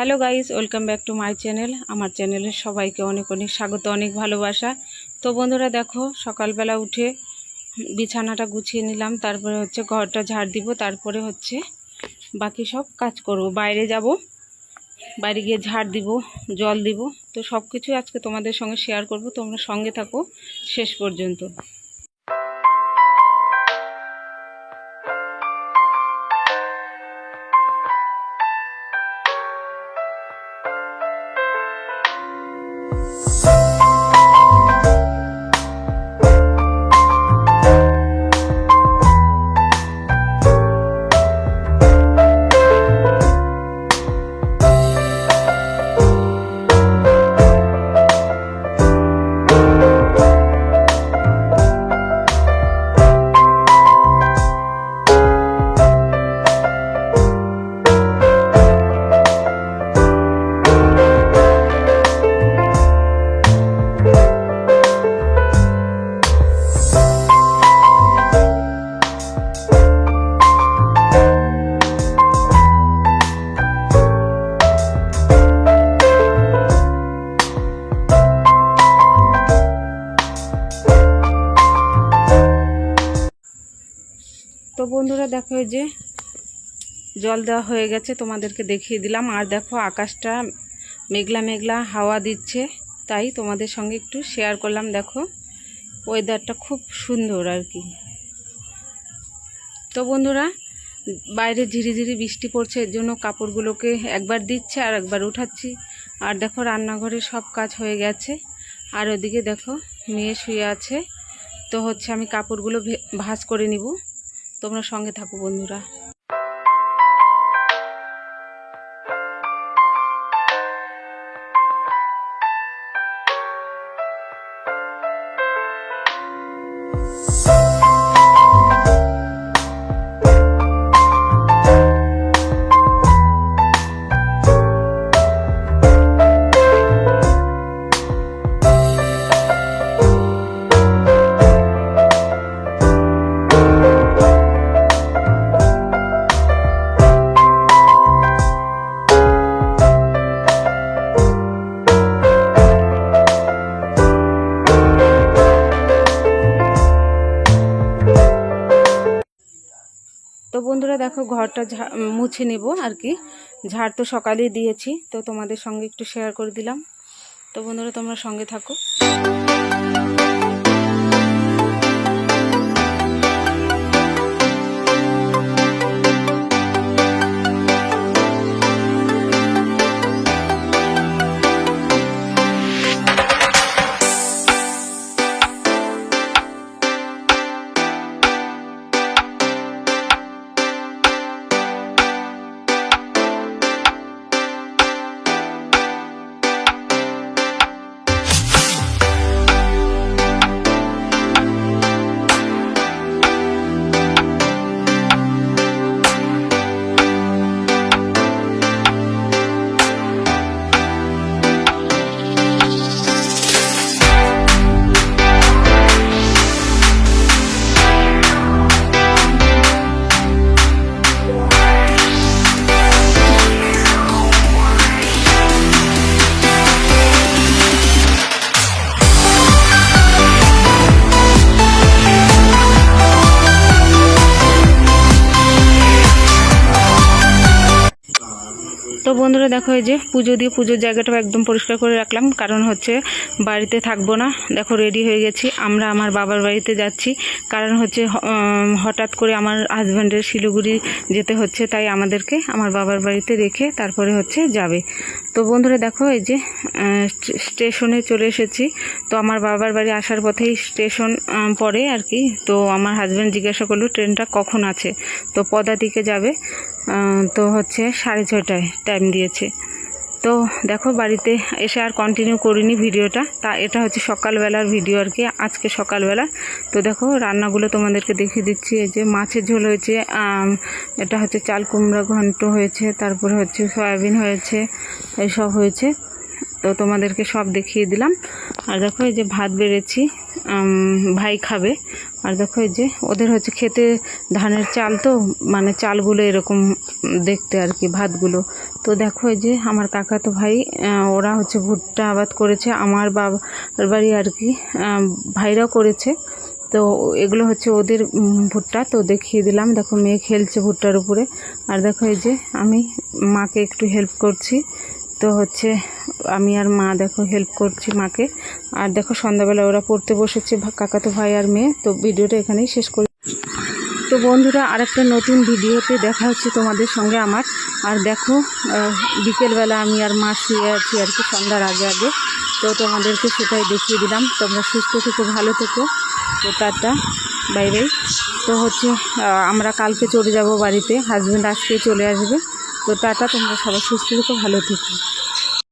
Hello guys, welcome back to my channel. আমার চ্যানেলে সবাইকে অনেক অনেক স্বাগত, অনেক ভালোবাসা। তো বন্ধুরা দেখো, সকালবেলা উঠে বিছানাটা গুছিয়ে নিলাম, তারপরে হচ্ছে ঘরটা ঝাড় দিব, তারপরে হচ্ছে বাকি সব কাজ করব। বাইরে যাব, বাইরে গিয়ে ঝাড় দিব, জল দিব। তো সব কিছুই আজকে তোমাদের সঙ্গে শেয়ার করব, তোমরা সঙ্গে থাকো শেষ পর্যন্ত। তো বন্ধুরা দেখো, এই যে জল দেওয়া হয়ে গেছে, তোমাদেরকে দেখিয়ে দিলাম। আর দেখো আকাশটা মেঘলা মেঘলা, হাওয়া দিচ্ছে, তাই তোমাদের সঙ্গে একটু শেয়ার করলাম। দেখো ওয়েদারটা খুব সুন্দর আর কি। তো বন্ধুরা, বাইরে ঝিরিঝিরি বৃষ্টি পড়ছে, এর জন্য কাপড়গুলোকে একবার দিচ্ছে আর একবার উঠাচ্ছি। আর দেখো রান্নাঘরে সব কাজ হয়ে গেছে। আর ওদিকে দেখো মেয়ে শুয়ে আছে। তো হচ্ছে আমি কাপড়গুলো ভাঁজ করে নিব, তোমরা সঙ্গে থাকো বন্ধুরা। তো বন্ধুরা দেখো, ঘরটা মুছে নেব আর কি। ঝাড় তো সকালেই দিয়েছি, তো তোমাদের সঙ্গে একটু শেয়ার করে দিলাম। তো বন্ধুরা তোমরা সঙ্গে থাকো। তো বন্ধুরা দেখো, এই যে পুজো দিয়ে পুজোর জায়গাটাও একদম পরিষ্কার করে রাখলাম, কারণ হচ্ছে বাড়িতে থাকবো না। দেখো রেডি হয়ে গেছি, আমরা আমার বাবার বাড়িতে যাচ্ছি। কারণ হচ্ছে হঠাৎ করে আমার হাজব্যান্ডের শিলিগুড়ি যেতে হচ্ছে, তাই আমাদেরকে আমার বাবার বাড়িতে রেখে তারপরে হচ্ছে যাবে। তো বন্ধুরা দেখো, এই যে স্টেশনে চলে এসেছি। তো আমার বাবার বাড়ি আসার পথেই স্টেশন পড়ে আর কি। তো আমার হাজব্যান্ড জিজ্ঞাসা করলো ট্রেনটা কখন আছে। তো পদাতিকে যাবে, তো হচ্ছে 6:30টায় টাইম দিয়েছে। তো দেখো বাড়িতে এসে আর কন্টিনিউ করিনি ভিডিওটা। তা এটা হচ্ছে সকালবেলার ভিডিও আর কি, আজকে সকালবেলা। তো দেখো রান্নাগুলো তোমাদেরকে দেখিয়ে দিচ্ছি। এই যে মাছের ঝোল হয়েছে, এটা হচ্ছে চাল কুমড়া ঘন্ট হয়েছে, তারপরে হচ্ছে সয়াবিন হয়েছে, এইসব হয়েছে। তো তোমাদেরকে সব দেখিয়ে দিলাম। আর দেখো এই যে ভাত বেড়েছি, ভাই খাবে। আর দেখো এই যে ওদের হচ্ছে খেতে ধানের চাল, তো মানে চালগুলো এরকম দেখতে আর কি, ভাতগুলো। তো দেখো এই যে আমার কাকাতো ভাই, ওরা হচ্ছে ভুট্টা আবাদ করেছে, আমার বাবার বাড়ি আর কি ভাইরাও করেছে। তো এগুলো হচ্ছে ওদের ভুট্টা, তো দেখিয়ে দিলাম। দেখো মেয়ে খেলছে ভুট্টার উপরে। আর দেখো এই যে আমি মাকে একটু হেল্প করছি, তো হচ্ছে আমি আর মা দেখো হেল্প করছি মাকে। আর দেখো সন্ধ্যাবেলা ওরা পড়তে বসেছে, কাকাতো ভাই আর মেয়ে। তো ভিডিওটা এখানেই শেষ করি। তো বন্ধুরা, আরেকটা নতুন ভিডিওতে দেখা হচ্ছে তোমাদের সঙ্গে আমার। আর দেখো বিকেলবেলা আমি আর মা শুয়ে আছি আর কি, সন্ধ্যার আগে আগে। তো তোমাদেরকে সেটাই দেখিয়ে দিলাম। তোমরা সুস্থ থেকো, ভালো থেকো। তো টাটা, বাই বাই। তো হচ্ছে আমরা কালকে চলে যাব বাড়িতে, হাজব্যান্ড আজকে চলে আসবে। তো টাটা, তোমরা সবাই সুস্থ থেকো, ভালো থেকো।